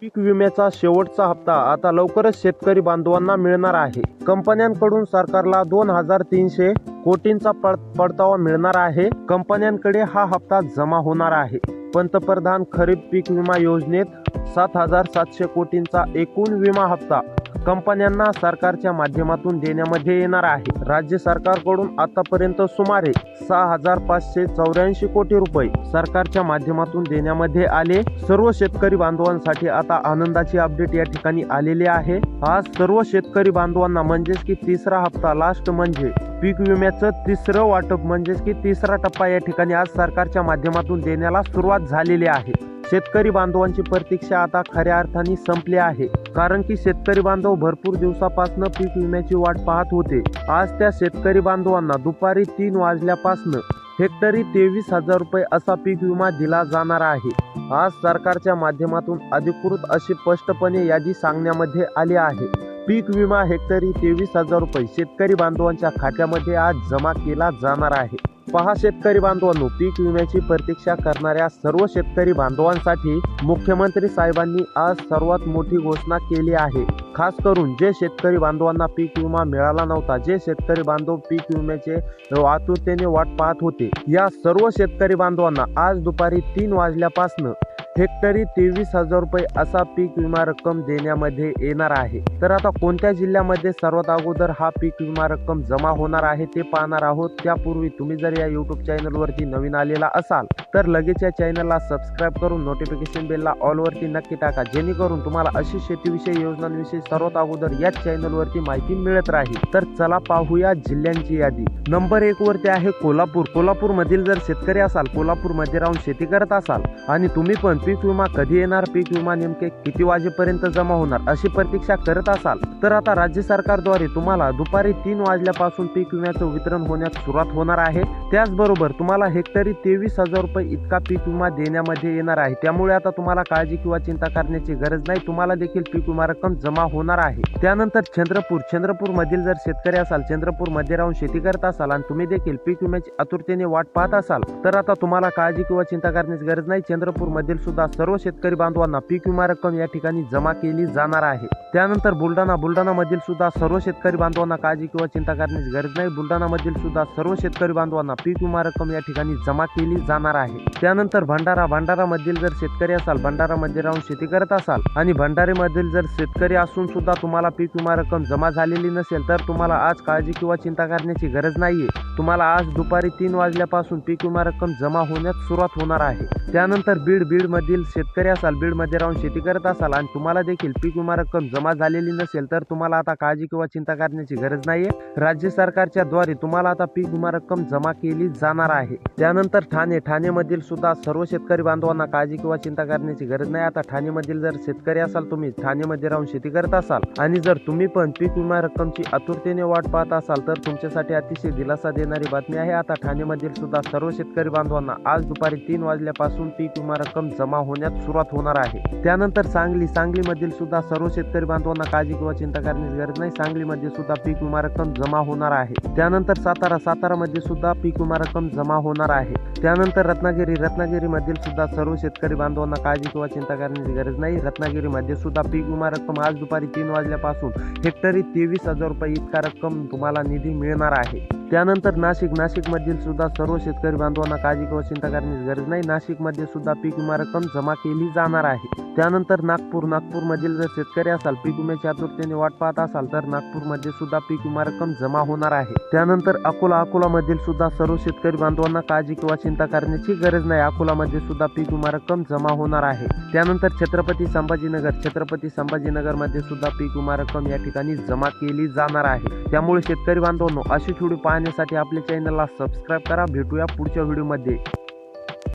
पीक विम्याचा शेवटचा हप्ता आता लवकरच शेतकरी बांधवांना मिळणार आहे. कंपन्यांकडून सरकारला 2,300 कोटींचा परतावा मिळणार आहे. कंपन्यांकडे हा हप्ता जमा होणार आहे. पंतप्रधान खरीप पीक विमा योजनेत 7,700 कोटींचा एकूण विमा हप्ता कंपन्यांना सरकारच्या माध्यमातून देण्यामध्ये येणार आहे. राज्य सरकारकडून आतापर्यंत सुमारे 6,584 कोटी रुपये सरकारच्या माध्यमातून देण्यामध्ये आले. सर्व शेतकरी बांधवांसाठी आता आनंदाची अपडेट या ठिकाणी आलेली आहे. आज सर्व शेतकरी बांधवांना म्हणजेच की तिसरा हप्ता लास्ट म्हणजे पीक विम्याचं तिसरं वाटप म्हणजेच की तिसरा टप्पा या ठिकाणी आज सरकारच्या माध्यमातून देण्याला सुरुवात झालेली आहे. शेतकरी बांधवांची प्रतीक्षा आता खऱ्या अर्थाने संपली आहे. कारण की शेतकरी बांधव भरपूर दिवसापासून पीक विम्याची वाट पाहत होते. आज त्या शेतकरी बांधवांना दुपारी 3 वाजल्यापासून हेक्टरी 23,000 रुपये असा पीक विमा दिला जाणार आहे. आज सरकारच्या माध्यमातून अधिकृत अशी स्पष्टपणे यादी सांगण्यामध्ये आली आहे. पीक विमा हेक्टरी 23,000 रुपये शेतकरी बांधवांच्या खात्यामध्ये आज जमा केला जाणार आहे. पहा शेतकरी बांधवांनो, पीक विम्याची प्रतीक्षा करणाऱ्या सर्व शेतकरी बांधवांसाठी मुख्यमंत्री साहेबांनी आज सर्वात मोठी घोषणा केली आहे. खास करून जे शेतकरी बांधवांना पीक विमा मिळाला नव्हता, जे शेतकरी बांधव पीक विम्याचे आतुरतेने वाट पाहत होते, या सर्व शेतकरी बांधवांना आज दुपारी 3 वाजल्यापासून हेक्टरी 23,000 रुपये असा पीक विमा रक्कम देण्यामध्ये येणार आहे. तर आता कोणत्या जिल्ह्यामध्ये सर्वात अगोदर हा पीक विमा रक्कम जमा होणार आहे ते पाहणार आहोत. त्यापूर्वी तुम्ही जर या यूट्यूब चॅनलवरती नवीन आलेला असाल तर लगेच या चॅनलला सबस्क्राईब करून नोटिफिकेशन बेलला ऑलवरती नक्की टाका, जेणेकरून तुम्हाला अशी शेतीविषयी योजनांविषयी सर्वात अगोदर याच चॅनलवरती माहिती मिळत राहील. तर चला पाहूया जिल्ह्यांची यादी. नंबर 1 वरती आहे कोल्हापूर. कोल्हापूरमधील जर शेतकरी असाल, कोल्हापूरमध्ये राहून शेती करत असाल आणि तुम्ही पण पीक विमा कधी येणार, पीक विमा नेमके किती वाजेपर्यंत जमा होणार अशी प्रतीक्षा करत असाल तर आता राज्य सरकारद्वारे तुम्हाला दुपारी 3 वाजल्यापासून पीक विम्याचं वितरण होण्यास सुरुवात होणार आहे. त्याचबरोबर तुम्हाला हेक्टरी 23,000 रुपये इतका पीक विमा देण्यामध्ये येणार आहे. त्यामुळे आता तुम्हाला काळजी किंवा चिंता करण्याची गरज नाही. तुम्हाला देखील पीक विमा रक्कम जमा होणार आहे. त्यानंतर चंद्रपूर मधील जर शेतकरी असाल, चंद्रपूरमध्ये राहून शेती करत असाल आणि तुम्ही देखील पीक विम्याची आतुरतेने वाट पाहत असाल तर आता तुम्हाला काळजी किंवा चिंता करण्याची गरज नाही. चंद्रपूर मधील सुद्धा सर्व शेतकरी बांधवांना पीक विमा रक्कम या ठिकाणी जमा केली जाणार आहे. त्यानंतर बुलढाणा मधील सुद्धा सर्व शेतकरी बांधवांना काळजी किंवा चिंता करण्याची गरज नाही. बुलढाणा मधील सुद्धा सर्व शेतकरी बांधवांना पीक विमा रक्कम या ठिकाणी जमा केली जाणार आहे. त्यानंतर भंडारा मधील जर शेतकरी असाल, भंडारामध्ये राहून शेती करत असाल आणि भंडारीमधील जर शेतकरी असून सुद्धा तुम्हाला पीक विमा रक्कम जमा झालेली नसेल तर तुम्हाला आज काळजी किंवा चिंता करण्याची गरज नाहीये. तुम्हाला आज दुपारी 3 वाजल्यापासून पीक विमा रक्कम जमा होण्यास सुरुवात होणार आहे. त्यानंतर बीड मधील शेतकरी असाल, बीडमध्ये राहून शेती करत असाल आणि तुम्हाला देखील पीक विमा रक्कम जमा झालेली नसेल तर तुम्हाला आता काळजी किंवा चिंता करण्याची गरज नाहीये. राज्य सरकारच्या द्वारे तुम्हाला आता पीक विमा रक्कम जमा केली जाणार आहे. त्यानंतर ठाणेमधील सुद्धा सर्व शेतकरी बांधवांना काळजी किंवा चिंता करण्याची गरज नाही. आता ठाणेमधील जर शेतकरी असाल, तुम्ही ठाणेमध्ये राहून शेती करत असाल आणि जर तुम्ही पण पीक विमा रक्कमची आतुरतेने वाट पाहत असाल तर तुमच्यासाठी अतिशय दिलासा देणारी बातमी आहे. आता ठाणेमधील सुद्धा सर्व शेतकरी बांधवांना आज दुपारी 3 वाजल्यापासून पीक विमा रक्कम जमा होण्यास सुरुवात होणार आहे. त्यानंतर सांगलीमधील सुद्धा सर्व शेतकरी बांधवांना काळजी किंवा चिंता करण्याची गरज नाही. सांगलीमध्ये सुद्धा पीक विमा रक्कम जमा होणार आहे. त्यानंतर सातारामध्ये सुद्धा पीक विमा रक्कम जमा होणार आहे. त्यानंतर रत्नागिरीमधील सुद्धा सर्व शेतकरी बांधवांना काळजी किंवा चिंता करण्याची गरज नाही. रत्नागिरीमध्ये सुद्धा पीक विमा रक्कम आज दुपारी 3 वाजल्यापासून हेक्टरी 23,000 रुपये इतका रक्कम तुम्हाला निधी मिळणार आहे. त्यानंतर नाशिकमधील सुद्धा सर्व शेतकरी बांधवांना काळजी किंवा चिंता करण्याची गरज नाही. नाशिकमध्ये सुद्धा पीक विमा रक्कम जमा केली जाणार आहे. त्यानंतर नागपूरमधील जर शेतकरी असाल, पीक विम्याच्या आतुरतेने वाट पाहत असाल तर नागपूरमध्ये सुद्धा पीक विमा रक्कम जमा होणार आहे. त्यानंतर अकोलामधील सुद्धा सर्व शेतकरी बांधवांना काळजी किंवा चिंता करण्याची गरज नाही. अकोलामध्ये सुद्धा पीक विमा रक्कम जमा होणार आहे. त्यानंतर छत्रपती संभाजीनगर मध्ये सुद्धा पीक विमा रक्कम या ठिकाणी जमा केली जाणार आहे. त्यामुळे शेतकरी बांधवांनो, अशी व्हिडिओ पाहण्यासाठी आपल्या चॅनलला सबस्क्राईब करा. भेटूया पुढच्या व्हिडिओमध्ये.